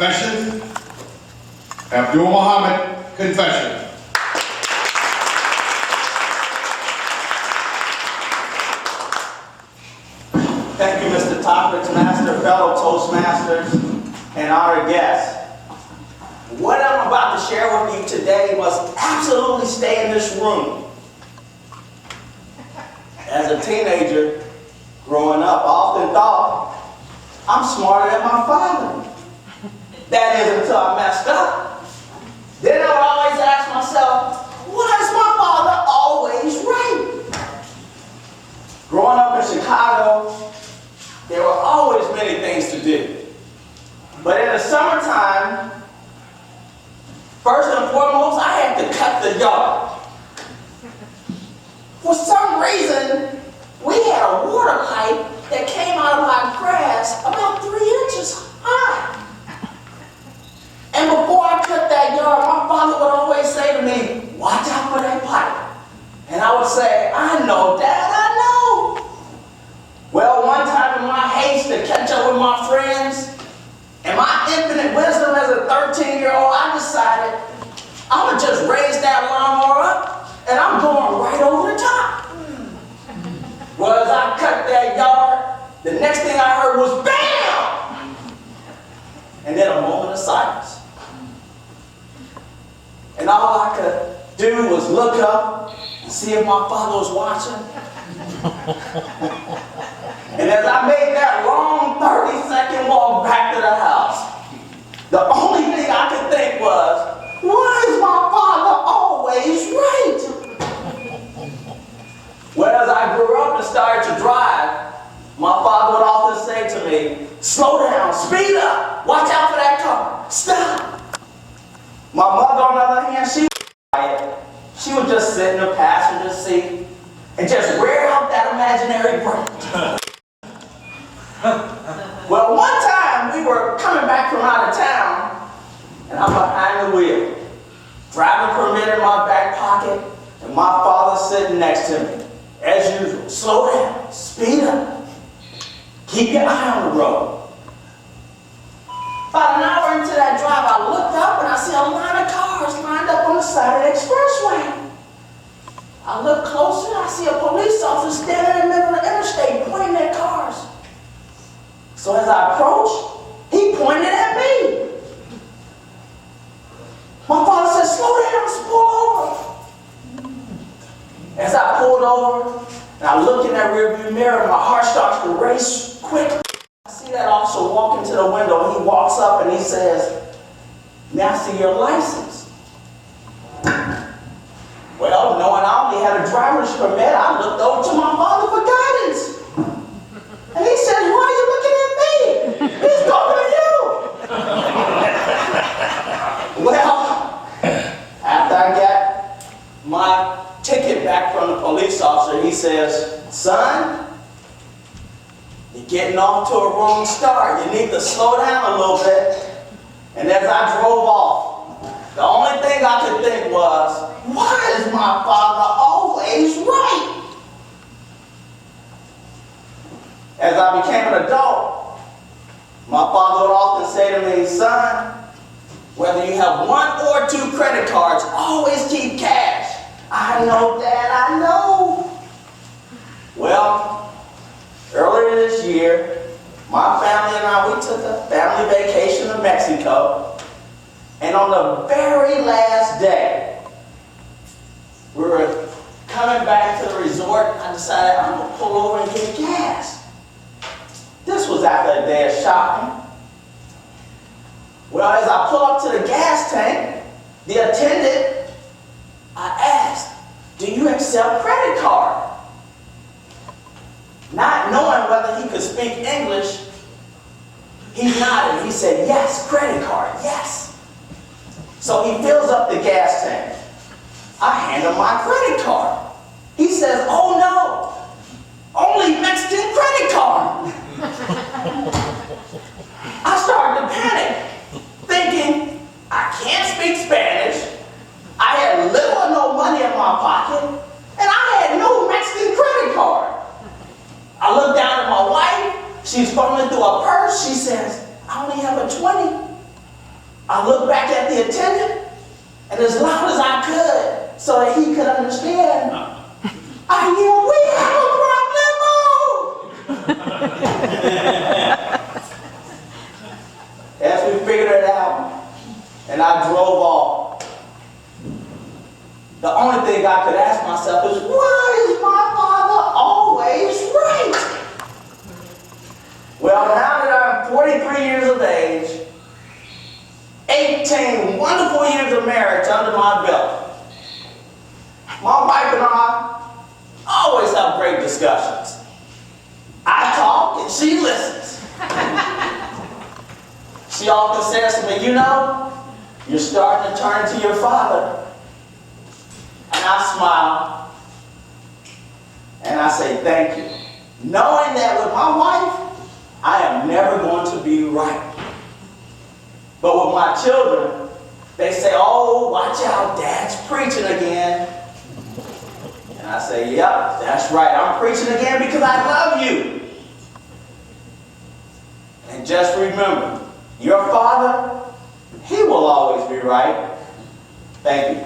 Confession. Abdul Mohhamed, confession. Thank you, Mr. Topics Master, fellow Toastmasters, and honored guests. What I'm about to share with you today must absolutely stay in this room. As a teenager, growing up, I often thought, I'm smarter than my father. That is until I messed up. Then I would always ask myself, why is my father always right? Growing up in Chicago, there were always many things to do. But in the summertime, first and foremost, I had to cut the yard. For some reason, we had a water pipe that came out of our grass about 3 inches high. And before I cut that yard, my father would always say to me, watch out for that pipe. And I would say, I know, Dad, I know. Well, one time in my haste to catch up with my friends, and my infinite wisdom as a 13-year-old, I decided I'm going to just raise that lawnmower up, and I'm going right over the top. Well, as I cut that yard, the next thing I heard was BAM! And then a moment of silence. And all I could do was look up and see if my father was watching. And as I made that long 30-second walk back to the house, the only thing I could think was, why is my father always right? Well, as I grew up and started to drive, my father would often say to me, slow down, speed up, watch out for that car, stop. My mother, on the other hand, she was quiet. She would just sit in the passenger seat and just wear out that imaginary brake. Well, one time we were coming back from out of town, and I'm behind the wheel. Driving permit in my back pocket, and my father sitting next to me. As usual, slow down, speed up, keep your eye on the road. About an hour into that drive, I looked up and I see a line of cars lined up on the side of the expressway. I look closer and I see a police officer standing in the middle of the interstate pointing at cars. So as I approached, he pointed at me. My father said, slow down, just pull over. As I pulled over and I look in that rearview mirror, my heart starts to race quick. I see that officer walk into the window and he walks up and he says, may I see your license? Well, knowing I only had a driver's permit, I looked over to my father for guidance. And he says, why are you looking at me? He's talking to you. Well, after I got my ticket back from the police officer, he says, son, you're getting off to a wrong start. You need to slow down a little bit. And as I drove off, the only thing I could think was, why is my father always right? As I became an adult, my father would often say to me, son, whether you have 1 or 2 credit cards, always keep cash. I know, Dad, I know. Well, earlier this year, my family and I, we took a family vacation to Mexico. And on the very last day, we were coming back to the resort, and I decided I'm going to pull over and get gas. This was after a day of shopping. Well, as I pull up to the gas tank, the attendant, I asked, do you accept credit card? Not knowing whether he could speak English, he nodded. He said, yes, credit card, yes. So he fills up the gas tank. I hand him my credit card. He says, oh no, only Mexican credit card. I started to panic, thinking, I can't speak Spanish. I had little or no money in my pocket, and I had no Mexican credit card. I looked down at my wife. She's fumbling through her purse. She says, I only have a 20. I looked back at the attendant, and as loud as I could, so that he could understand, I yelled, "We have a problem!" As we figured it out, and I drove off, the only thing I could ask myself is, why is my father always right? Well, now that I'm 43 years of age, 18 wonderful years of marriage under my belt, my wife and I always have great discussions. I talk and she listens. She often says to me, "You know, you're starting to turn to your father." And I smile and I say thank you, knowing that with my wife, I am never going to be right. But with my children, they say, "Oh, watch out, Dad's preaching again." And I say, "Yep, that's right. I'm preaching again because I love you." And just remember, your father, he will always be right. Thank you.